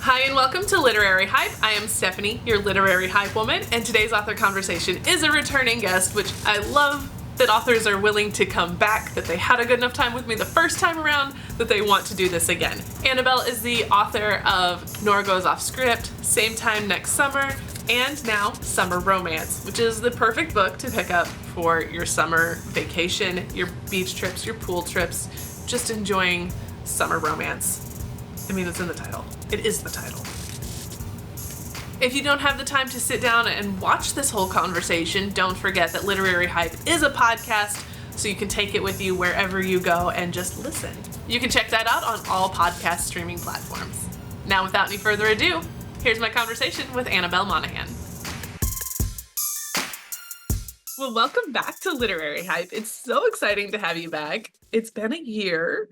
Hi and welcome to Literary Hype. I am Stephanie, your Literary Hype woman, and today's author conversation is a returning guest, which I love that authors are willing to come back, that they had a good enough time with me the first time around, that they want to do this again. Annabel is the author of Nora Goes Off Script, Same Time Next Summer, and now Summer Romance, which is the perfect book to pick up for your summer vacation, your beach trips, your pool trips, just enjoying summer romance. I mean, it's in the title. It is the title. If you don't have the time to sit down and watch this whole conversation, don't forget that Literary Hype is a podcast, so you can take it with you wherever you go and just listen. You can check that out on all podcast streaming platforms. Now, without any further ado, here's my conversation with Annabel Monaghan. Well, welcome back to Literary Hype. It's so exciting to have you back. It's been a year,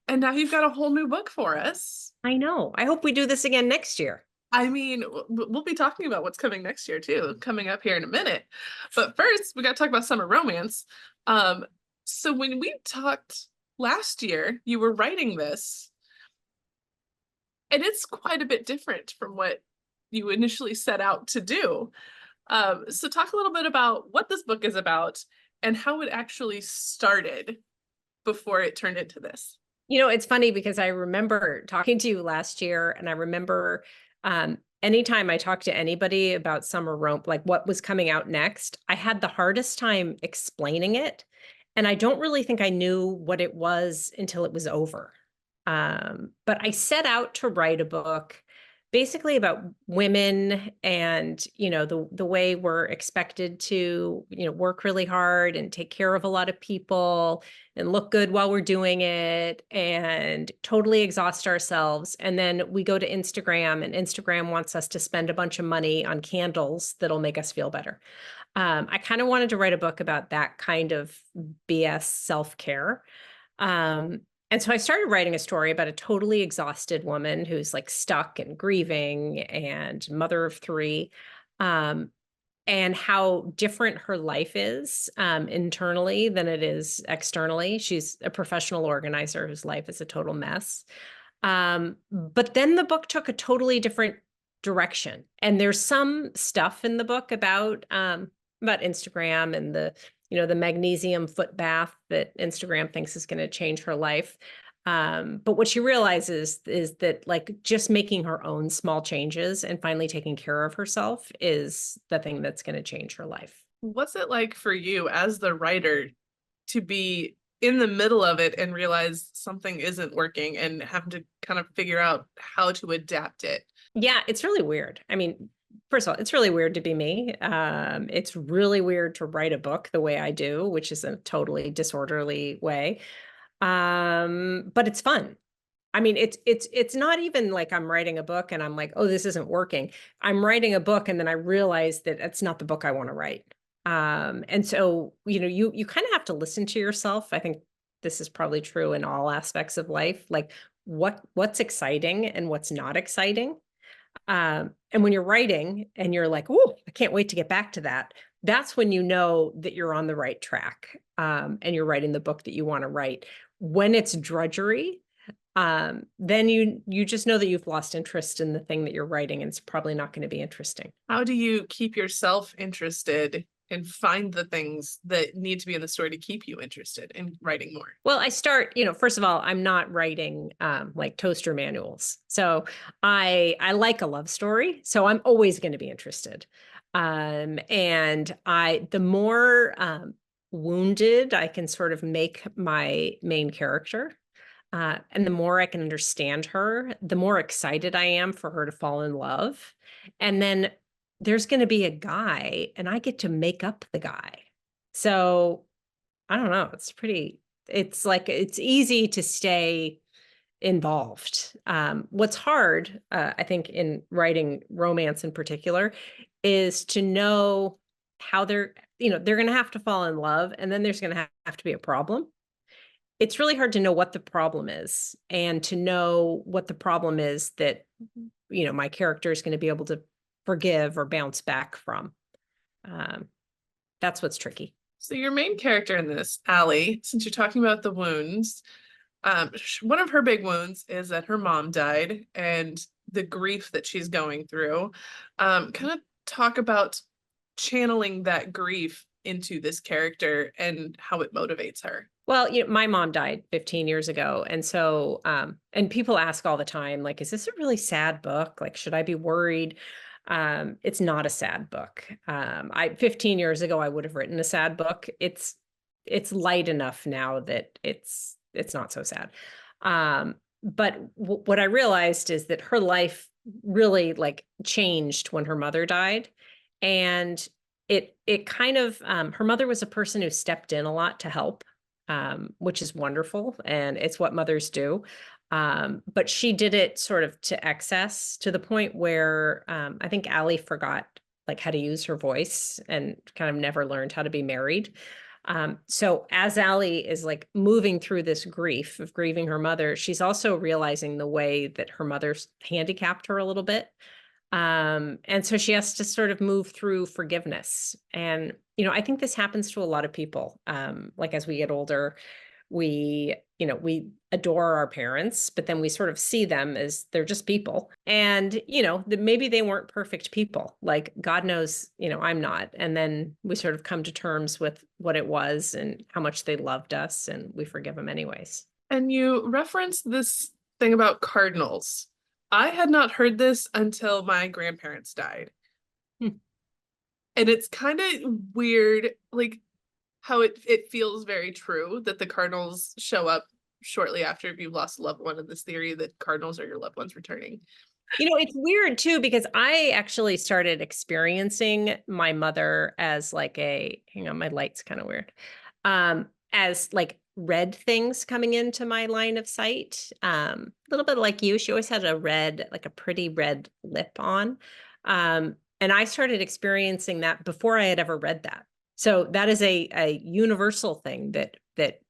and now you've got a whole new book for us. I know. I hope we do this again next year. I mean, we'll be talking about what's coming next year too, coming up here in a minute. But first, we got to talk about summer romance. So when we talked last year, you were writing this, and it's quite a bit different from what you initially set out to do. So talk a little bit about what this book is about and how it actually started before it turned into this. You know, it's funny because I remember talking to you last year, and I remember anytime I talked to anybody about summer romp, like what was coming out next, I had the hardest time explaining it. And I don't really think I knew what it was until it was over. But I set out to write a book basically about women and, you know, the way we're expected to, you know, work really hard and take care of a lot of people and look good while we're doing it and totally exhaust ourselves. And then we go to Instagram, and Instagram wants us to spend a bunch of money on candles that'll make us feel better. I kind of wanted to write a book about that kind of BS self-care. And so I started writing a story about a totally exhausted woman who's like stuck and grieving and mother of three, and how different her life is internally than it is externally. She's a professional organizer whose life is a total mess. But then the book took a totally different direction. And there's some stuff in the book about Instagram and the magnesium foot bath that Instagram thinks is going to change her life. But what she realizes is that like just making her own small changes and finally taking care of herself is the thing that's going to change her life. What's it like for you as the writer to be in the middle of it and realize something isn't working and have to kind of figure out how to adapt it? Yeah, it's really weird. I mean, first of all, it's really weird to be me. It's really weird to write a book the way I do, which is a totally disorderly way. But it's fun. I mean, it's not even like I'm writing a book and I'm like, oh, this isn't working. I'm writing a book and then I realize that it's not the book I want to write. And so, you know, you kind of have to listen to yourself. I think this is probably true in all aspects of life, like what's exciting and what's not exciting. And when you're writing and you're like, oh, I can't wait to get back to that. That's when you know that you're on the right track, and you're writing the book that you want to write. When it's drudgery, then you just know that you've lost interest in the thing that you're writing, and it's probably not going to be interesting. How do you keep yourself interested and find the things that need to be in the story to keep you interested in writing more? Well, I start, you know, first of all, I'm not writing like toaster manuals. So I like a love story. So I'm always going to be interested. And the more wounded I can sort of make my main character, and the more I can understand her, the more excited I am for her to fall in love. And then there's going to be a guy and I get to make up the guy. So I don't know. It's like, it's easy to stay involved. What's hard, I think, in writing romance in particular, is to know how they're going to have to fall in love, and then there's going to have to be a problem. It's really hard to know what the problem is, and to know what the problem is that, you know, my character is going to be able to forgive or bounce back from. That's what's tricky. So your main character in this, Allie, since you're talking about the wounds, one of her big wounds is that her mom died, and the grief that she's going through. Kind of talk about channeling that grief into this character and how it motivates her. Well, my mom died 15 years ago. And so, and people ask all the time, like, is this a really sad book? Like, should I be worried? It's not a sad book. 15 years ago, I would have written a sad book. It's light enough now that it's not so sad. But what I realized is that her life really like changed when her mother died. And it kind of, her mother was a person who stepped in a lot to help, which is wonderful. And it's what mothers do. But she did it sort of to excess, to the point where I think Allie forgot like how to use her voice and kind of never learned how to be married. So as Allie is like moving through this grief of grieving her mother, she's also realizing the way that her mother's handicapped her a little bit. And so she has to sort of move through forgiveness. And, I think this happens to a lot of people. Like as we get older, we adore our parents, but then we sort of see them as they're just people. And, maybe they weren't perfect people. Like God knows, I'm not. And then we sort of come to terms with what it was and how much they loved us, and we forgive them anyways. And you referenced this thing about cardinals. I had not heard this until my grandparents died. And it's kind of weird, like how it feels very true that the cardinals show up shortly after you've lost a loved one, in this theory that cardinals are your loved ones returning. It's weird too, because I actually started experiencing my mother as like hang on, my light's kind of weird. As like red things coming into my line of sight. A little bit like you, she always had like a pretty red lip on. And I started experiencing that before I had ever read that. So that is a universal thing that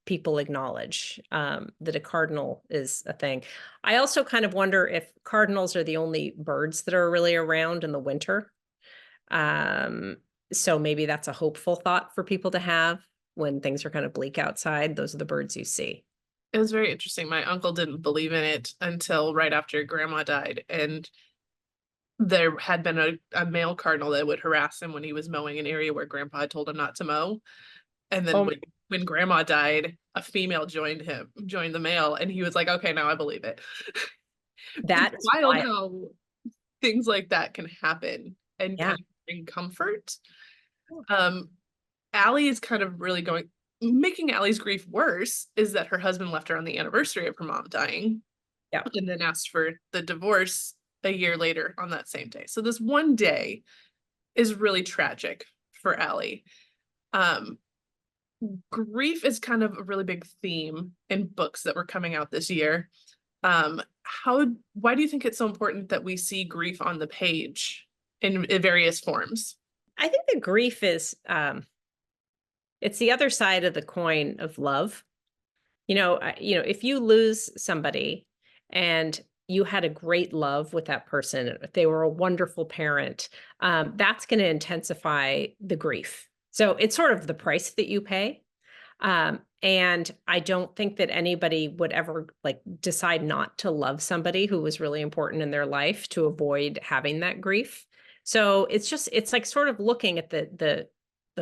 people acknowledge, that a cardinal is a thing. I also kind of wonder if cardinals are the only birds that are really around in the winter. So maybe that's a hopeful thought for people to have when things are kind of bleak outside. Those are the birds you see. It was very interesting. My uncle didn't believe in it until right after Grandma died, and there had been a male cardinal that would harass him when he was mowing an area where Grandpa had told him not to mow. And then when Grandma died, a female joined the male, and he was like, okay, now I believe it. That's wild how things like that can happen and kind of bring comfort. Allie is kind of really making Allie's grief worse is that her husband left her on the anniversary of her mom dying. Yeah. And then asked for the divorce a year later on that same day. So this one day is really tragic for Allie. Grief is kind of a really big theme in books that were coming out this year. Why do you think it's so important that we see grief on the page in various forms? I think the grief is, it's the other side of the coin of love. If you lose somebody and you had a great love with that person, if they were a wonderful parent, that's going to intensify the grief. So it's sort of the price that you pay. And I don't think that anybody would ever like decide not to love somebody who was really important in their life to avoid having that grief. So it's like sort of looking at the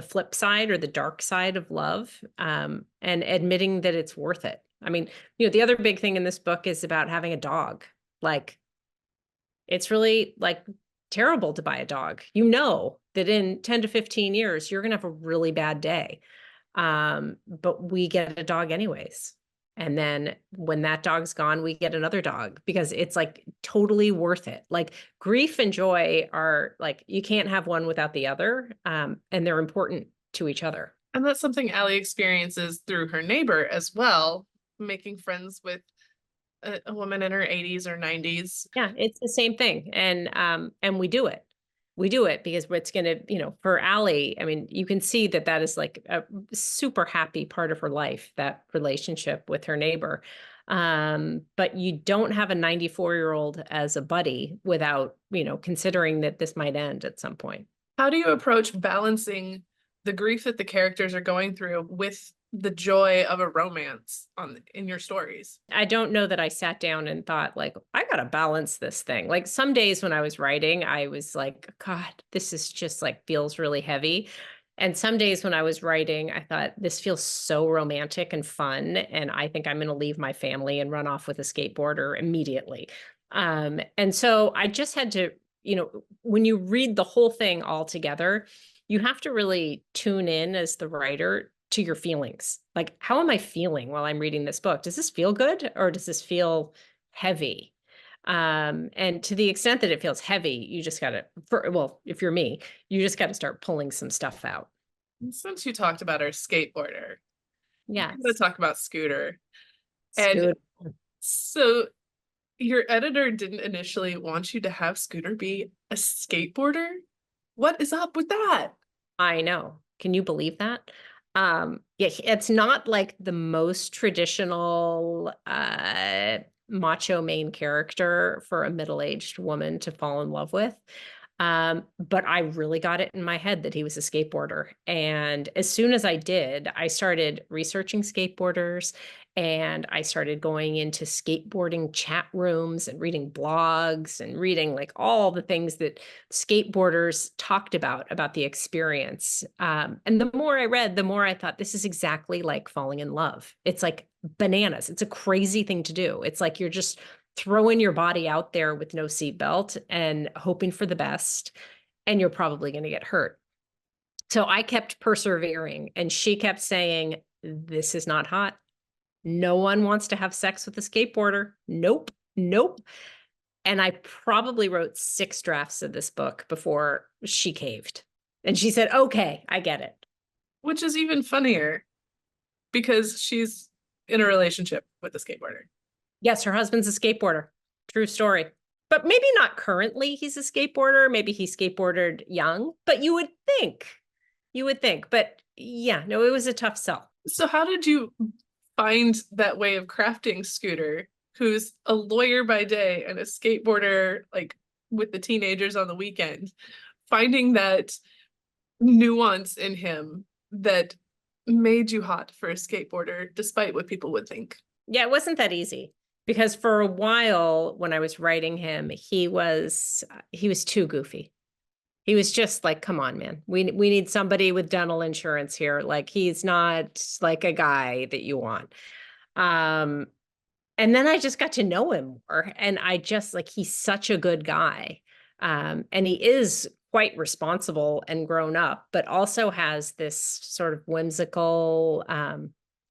flip side or the dark side of love, and admitting that it's worth it. I mean, the other big thing in this book is about having a dog. Like, it's really like terrible to buy a dog. That in 10 to 15 years, you're going to have a really bad day. But we get a dog anyways. And then when that dog's gone, we get another dog because it's like totally worth it. Like grief and joy are like, you can't have one without the other. And they're important to each other. And that's something Allie experiences through her neighbor as well, making friends with a woman in her 80s or 90s. Yeah, it's the same thing. And we do it. We do it because it's going to, for Allie, I mean, you can see that is like a super happy part of her life, that relationship with her neighbor. But you don't have a 94-year-old as a buddy without, considering that this might end at some point. How do you approach balancing the grief that the characters are going through with the joy of a romance in your stories. I don't know that I sat down and thought like, I gotta balance this thing. Like some days when I was writing, I was like, God, this is just like feels really heavy. And some days when I was writing, I thought this feels so romantic and fun. And I think I'm gonna leave my family and run off with a skateboarder immediately. And so I just had to, when you read the whole thing all together, you have to really tune in as the writer to your feelings. Like, how am I feeling while I'm reading this book? Does this feel good or does this feel heavy? And to the extent that it feels heavy, you just got to, well, if you're me, you just got to start pulling some stuff out. Since you talked about our skateboarder, Yes. I'm going to talk about Scooter. Scooter. And so your editor didn't initially want you to have Scooter be a skateboarder? What is up with that? I know. Can you believe that? Yeah, it's not like the most traditional macho main character for a middle-aged woman to fall in love with. But I really got it in my head that he was a skateboarder. And as soon as I did, I started researching skateboarders and I started going into skateboarding chat rooms and reading blogs and reading like all the things that skateboarders talked about the experience. And the more I read, the more I thought this is exactly like falling in love. It's like bananas. It's a crazy thing to do. It's like you're just throwing your body out there with no seatbelt and hoping for the best, and you're probably going to get hurt. So I kept persevering, and she kept saying, this is not hot. No one wants to have sex with a skateboarder. Nope, nope. And I probably wrote 6 drafts of this book before she caved. And she said, okay, I get it. Which is even funnier because she's in a relationship with a skateboarder. Yes, her husband's a skateboarder. True story. But maybe not currently he's a skateboarder. Maybe he skateboarded young, but you would think. But yeah, no, it was a tough sell. So how did you find that way of crafting Scooter, who's a lawyer by day and a skateboarder like with the teenagers on the weekend, finding that nuance in him that made you hot for a skateboarder despite what people would think? Yeah, it wasn't that easy because for a while when I was writing him, he was too goofy. He was just like, come on, man. We need somebody with dental insurance here. Like he's not like a guy that you want. And then I just got to know him more. And I just like, he's such a good guy. And he is quite responsible and grown up, but also has this sort of whimsical, I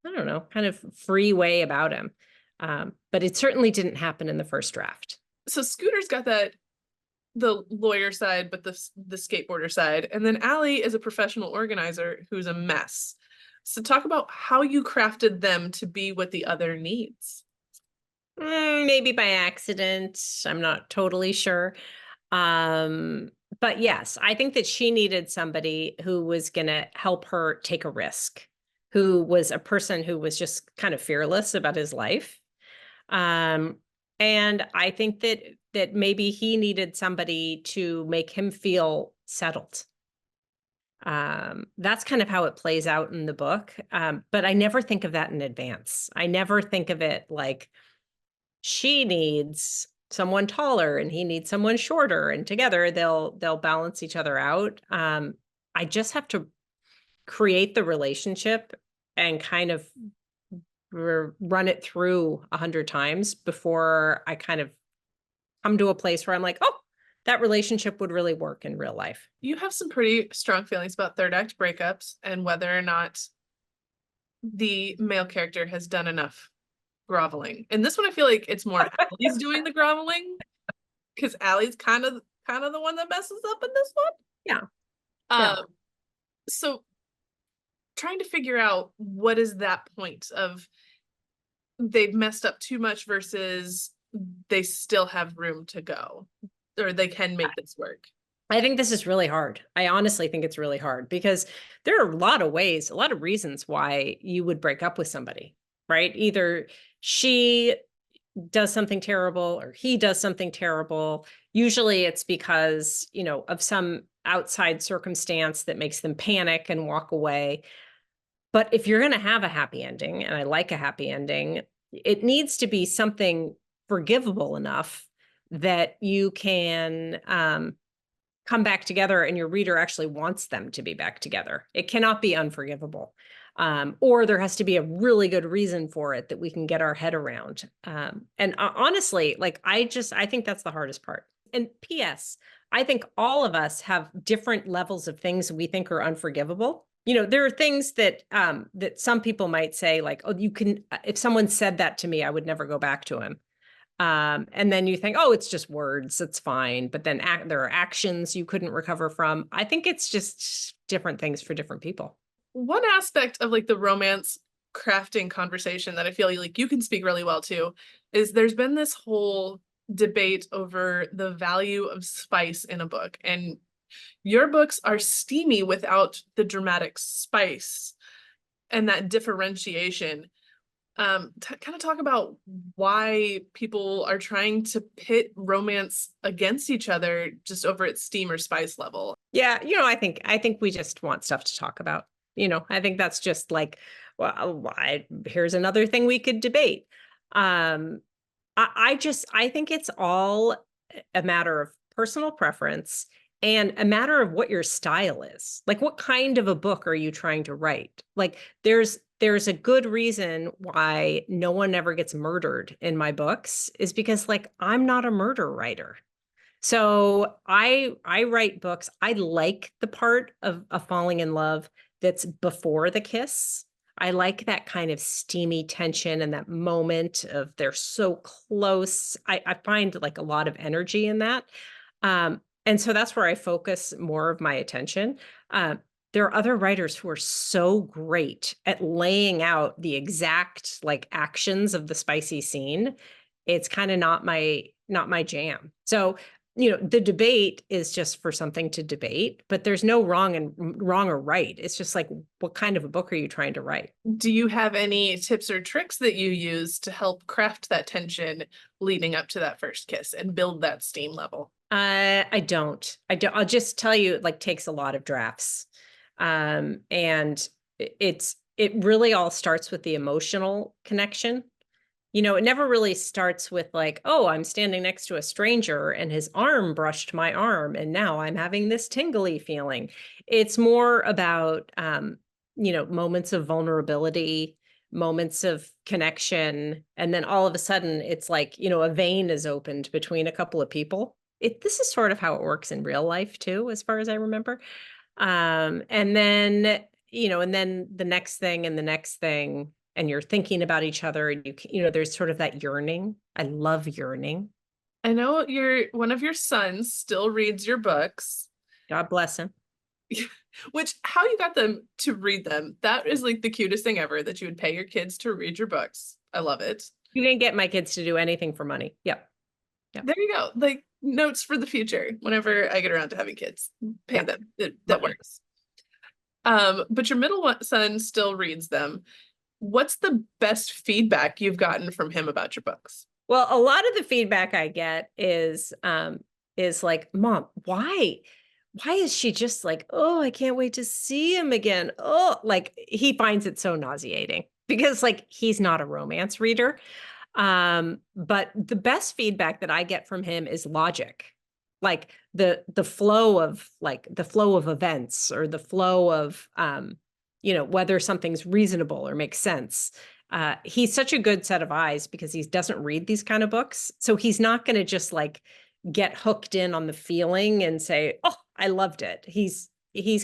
don't know, kind of free way about him. But it certainly didn't happen in the first draft. So Scooter's got the lawyer side, but the skateboarder side. And then Allie is a professional organizer who's a mess. So talk about how you crafted them to be what the other needs. Maybe by accident. I'm not totally sure. But yes, I think that she needed somebody who was going to help her take a risk, who was a person who was just kind of fearless about his life. And I think that maybe he needed somebody to make him feel settled. That's kind of how it plays out in the book. But I never think of that in advance. I never think of it like she needs someone taller and he needs someone shorter, and together they'll balance each other out. I just have to create the relationship and kind of run it through 100 times before I kind of come to a place where I'm like, oh, that relationship would really work in real life. You have some pretty strong feelings about third act breakups and whether or not the male character has done enough groveling. And this one, I feel like it's more Allie's doing the groveling because Allie's kind of the one that messes up in this one. Yeah. So trying to figure out what is that point of they've messed up too much versus they still have room to go or they can make this work. I think this is really hard. I honestly think it's really hard because there are a lot of ways, a lot of reasons why you would break up with somebody, right? Either she does something terrible or he does something terrible. Usually it's because, of some outside circumstance that makes them panic and walk away. But if you're going to have a happy ending, and I like a happy ending, it needs to be something forgivable enough that you can come back together and your reader actually wants them to be back together. It cannot be unforgivable. Or there has to be a really good reason for it that we can get our head around. And honestly, like I think that's the hardest part. And P.S., I think all of us have different levels of things we think are unforgivable. You know, there are things that that some people might say, like, oh, you can, if someone said that to me, I would never go back to him. And then you think, oh, it's just words, it's fine. But then there are actions you couldn't recover from. I think it's just different things for different people. One aspect of like the romance crafting conversation that I feel like you can speak really well to is there's been this whole debate over the value of spice in a book. And your books are steamy without the dramatic spice and that differentiation. Kind of talk about why people are trying to pit romance against each other just over its steam or spice level. Yeah, you know, I think we just want stuff to talk about. You know, I think that's just like, well, here's another thing we could debate. I think it's all a matter of personal preference and a matter of what your style is. Like, what kind of a book are you trying to write? Like, there's a good reason why no one ever gets murdered in my books, is because like I'm not a murder writer. So I write books. I like the part of falling in love that's before the kiss. I like that kind of steamy tension and that moment of they're so close. I find like a lot of energy in that. And so that's where I focus more of my attention. There are other writers who are so great at laying out the exact like actions of the spicy scene. It's kind of not my jam. So, you know, the debate is just for something to debate, but there's no wrong or right. It's just like, what kind of a book are you trying to write? Do you have any tips or tricks that you use to help craft that tension leading up to that first kiss and build that steam level? I don't. I'll just tell you, it like takes a lot of drafts. And it really all starts with the emotional connection. You know, it never really starts with like, oh, I'm standing next to a stranger and his arm brushed my arm and now I'm having this tingly feeling. It's more about, you know, moments of vulnerability, moments of connection. And then all of a sudden it's like, you know, a vein is opened between a couple of people. This is sort of how it works in real life too, as far as I remember. And then, you know, and then the next thing and the next thing, and you're thinking about each other and you know, there's sort of that yearning. I love yearning. I know one of your sons still reads your books. God bless him. Which, how you got them to read them, that is like the cutest thing ever, that you would pay your kids to read your books. I love it. You didn't get my kids to do anything for money. Yep. There you go. Like notes for the future. Whenever I get around to having kids, pay them. That works. But your middle son still reads them. What's the best feedback you've gotten from him about your books? Well, a lot of the feedback I get is like, Mom, why is she just like, oh, I can't wait to see him again. Oh, like he finds it so nauseating because like he's not a romance reader. But the best feedback that I get from him is logic. Like the flow of events, or the flow of you know, whether something's reasonable or makes sense. He's such a good set of eyes because he doesn't read these kind of books. So he's not going to just like get hooked in on the feeling and say, oh, I loved it. He's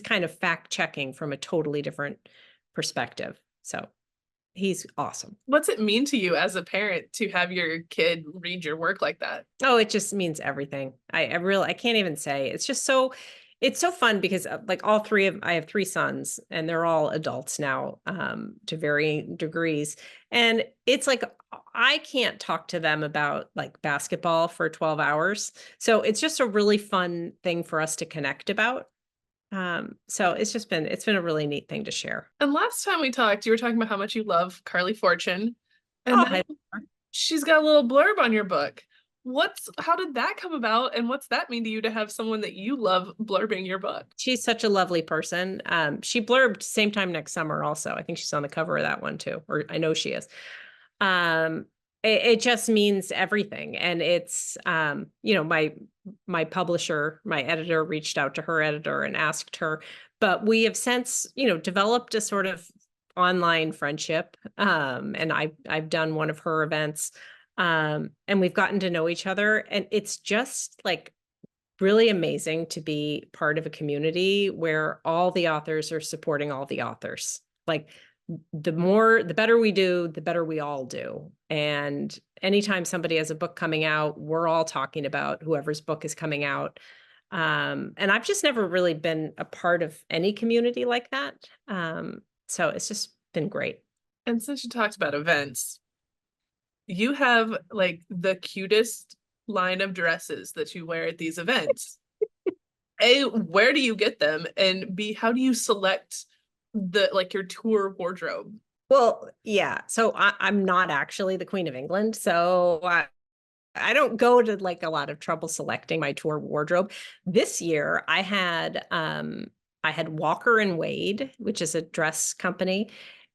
kind of fact checking from a totally different perspective. So he's awesome. What's it mean to you as a parent to have your kid read your work like that? Oh, it just means everything. I can't even say. It's just so, it's so fun because like I have three sons and they're all adults now, to varying degrees. And it's like, I can't talk to them about like basketball for 12 hours. So it's just a really fun thing for us to connect about. So it's been a really neat thing to share. And last time we talked, you were talking about how much you love Carly Fortune. And Oh, she's got a little blurb on your book. How did that come about, and what's that mean to you to have someone that you love blurbing your book? She's such a lovely person. She blurbed same time next summer also. I think she's on the cover of that one too, or I know she is. Um, it just means everything. And it's, my publisher, my editor reached out to her editor and asked her, but we have since, developed a sort of online friendship. And I've done one of her events. And we've gotten to know each other, and it's just like really amazing to be part of a community where all the authors are supporting all the authors. Like the better we do, the better we all do. And anytime somebody has a book coming out, we're all talking about whoever's book is coming out. And I've just never really been a part of any community like that. So it's just been great. And since you talked about events, you have like the cutest line of dresses that you wear at these events. A, where do you get them? And B, how do you select your tour wardrobe? Well, yeah. So I'm not actually the Queen of England. So I don't go to like a lot of trouble selecting my tour wardrobe. This year I had Walker and Wade, which is a dress company,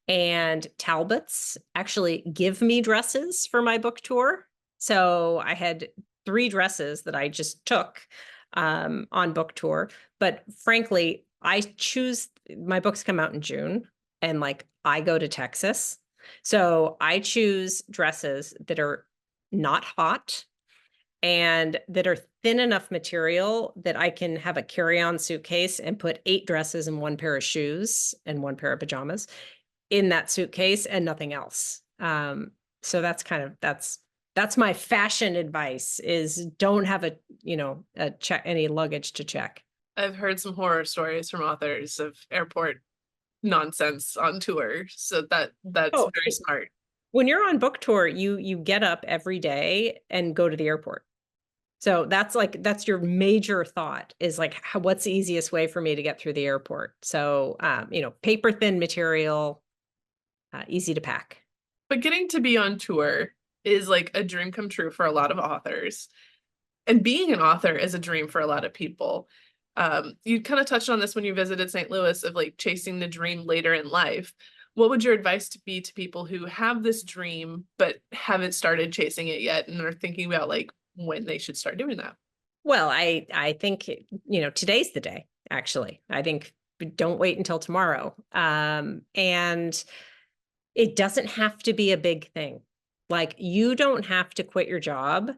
and Talbot's actually give me dresses for my book tour. So I had 3 dresses that I just took on book tour. But frankly, my books come out in June, and like I go to Texas. So I choose dresses that are not hot and that are thin enough material that I can have a carry-on suitcase and put 8 dresses and 1 pair of shoes and 1 pair of pajamas in that suitcase and nothing else. So that's my fashion advice, is don't have any luggage to check. I've heard some horror stories from authors of airport nonsense on tour, so that's very smart. When you're on book tour, you get up every day and go to the airport. So that's your major thought, is like, what's the easiest way for me to get through the airport? So, paper thin material, easy to pack. But getting to be on tour is like a dream come true for a lot of authors. And being an author is a dream for a lot of people. You kind of touched on this when you visited St. Louis, of like chasing the dream later in life. What would your advice be to people who have this dream but haven't started chasing it yet and are thinking about like when they should start doing that? Well, I think, today's the day, actually. I think don't wait until tomorrow. And it doesn't have to be a big thing. Like, you don't have to quit your job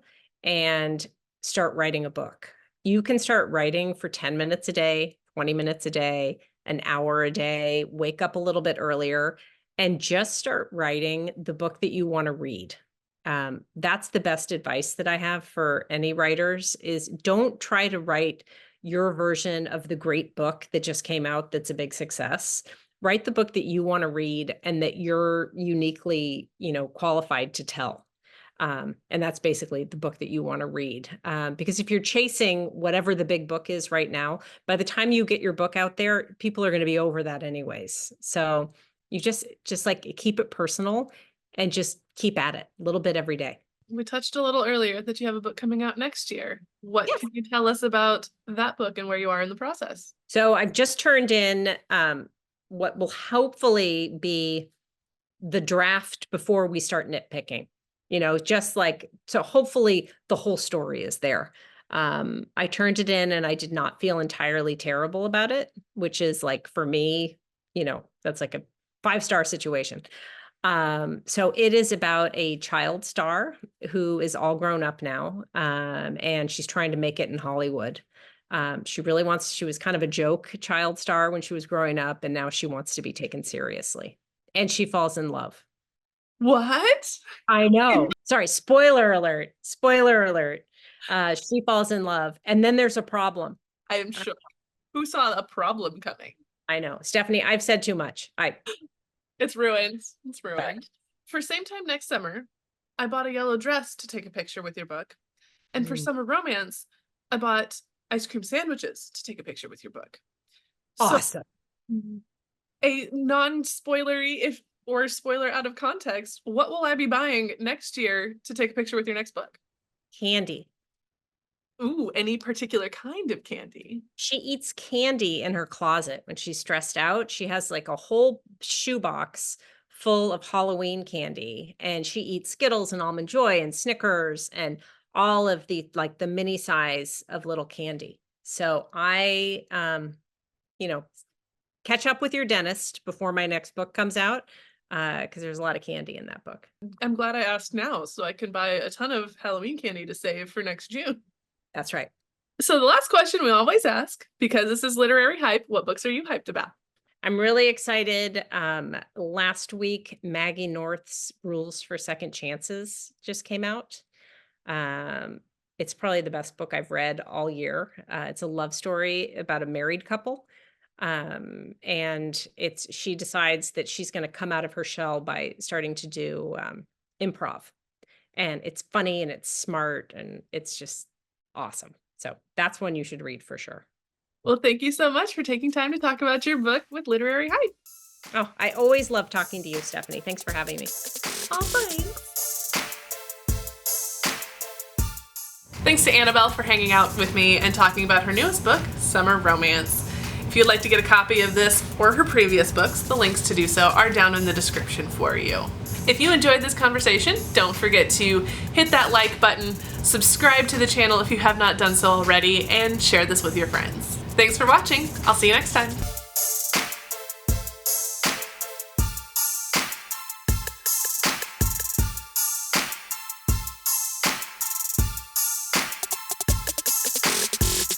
and start writing a book. You can start writing for 10 minutes a day, 20 minutes a day, an hour a day, wake up a little bit earlier, and just start writing the book that you want to read. That's the best advice that I have for any writers, is don't try to write your version of the great book that just came out that's a big success. Write the book that you want to read and that you're uniquely, qualified to tell. And that's basically the book that you want to read. Because if you're chasing whatever the big book is right now, by the time you get your book out there, people are going to be over that anyways. So you just like keep it personal and just keep at it a little bit every day. We touched a little earlier that you have a book coming out next year. What can you tell us about that book and where you are in the process? So I've just turned in what will hopefully be the draft before we start nitpicking. Just like, so hopefully the whole story is there. I turned it in and I did not feel entirely terrible about it, which is like, for me, that's like a 5-star situation. So it is about a child star who is all grown up now, and she's trying to make it in Hollywood. She was kind of a joke child star when she was growing up, and now she wants to be taken seriously. And she falls in love. What? I know. Sorry, spoiler alert. Spoiler alert. She falls in love, and then there's a problem. I am sure. Who saw a problem coming? I know. Stephanie, I've said too much. It's ruined. It's ruined. For same time next summer, I bought a yellow dress to take a picture with your book. And for summer romance, I bought ice cream sandwiches to take a picture with your book. Awesome. So, a non-spoilery or spoiler out of context, what will I be buying next year to take a picture with your next book? Candy. Ooh, any particular kind of candy? She eats candy in her closet when she's stressed out. She has like a whole shoebox full of Halloween candy, and she eats Skittles and Almond Joy and Snickers and all of the like the mini size of little candy. So I you know, catch up with your dentist before my next book comes out, because there's a lot of candy in that book. I'm glad I asked now so I can buy a ton of Halloween candy to save for next June. That's right. So the last question we always ask, because this is Literary Hype, what books are you hyped about? I'm really excited. Last week, Maggie North's Rules for Second Chances just came out. It's probably the best book I've read all year. It's a love story about a married couple. And she decides that she's going to come out of her shell by starting to do improv. And it's funny and it's smart and it's just awesome. So that's one you should read for sure. Well, thank you so much for taking time to talk about your book with Literary Hype. Oh, I always love talking to you, Stephanie. Thanks for having me. Oh, thanks. Thanks to Annabelle for hanging out with me and talking about her newest book, Summer Romance. If you'd like to get a copy of this or her previous books, the links to do so are down in the description for you. If you enjoyed this conversation, don't forget to hit that like button, subscribe to the channel if you have not done so already, and share this with your friends. Thanks for watching. I'll see you next time.